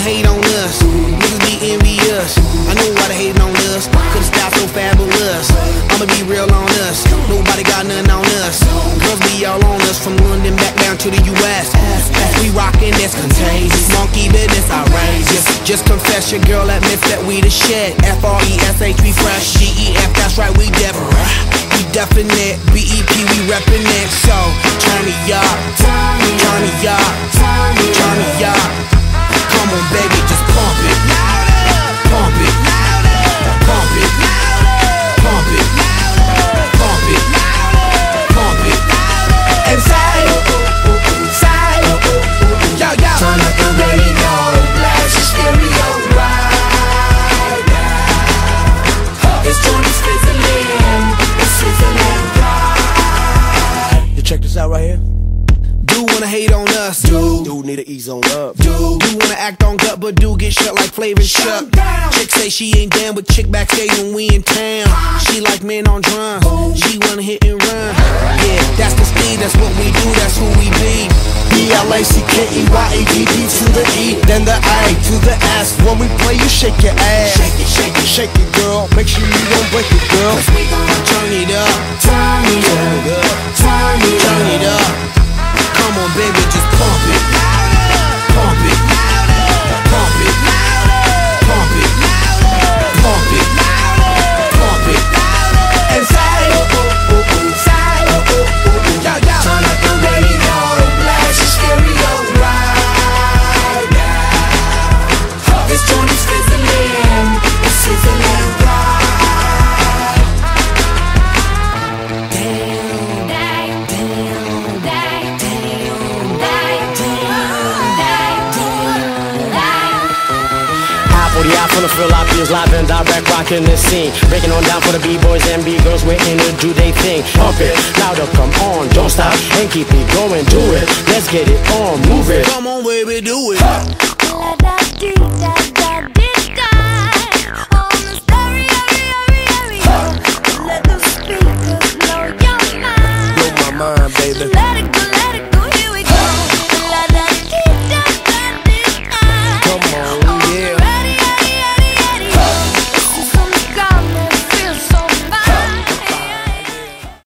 hate on us, niggas be envious. I know why they hating on us, cause the style so fabulous. I'ma be real on us, nobody got nothing on us. Girls be all on us, from London back down to the US. We rockin', that's contagious, monkey business outrageous. Just confess your girl admits that we the shit. F-R-E-S-H, we fresh. G-E-F, that's right, we definite. B-E-P, we reppin' it. So, turn me up, turn me up, turn me up. Come on baby, just pump it, pump it, pump it, pump it, pump it, pump it. And say, yo, yo. Turn up the radio, blast your stereo right now. It's Johnny's fizzling, it's sizzling right. You check this out right here. Do wanna hate on us, Dude need to ease on up. Do wanna act on gut, but do get shut like Flavor Chuck. Chick say she ain't down with chick backstage when we in town. She like men on drums, she wanna hit and run. Yeah, that's the speed, that's what we do, that's who we be. B-L-A-C-K-E-Y-A-D-D to the E, then the A to the S. When we play, you shake your ass. Shake it, shake it, shake it, girl. Make sure you don't break it, girl. Cause we gon' turn it up, Turn it up, turn it turn it up. Come on baby, just pump it, pump it, pump it, pump it, pump it, pump it. And say, yo, yo. Turn up the radio, blast your stereo right now. It's Johnny's fizzling, it's sizzling right. From the Phil Oppians, live and direct, rocking the scene. Breaking on down for the B-boys and B-girls, we're in to do they thing. Pump it, louder, come on, don't stop, and keep it going, do it. Let's get it on, move it. Come on baby, do it.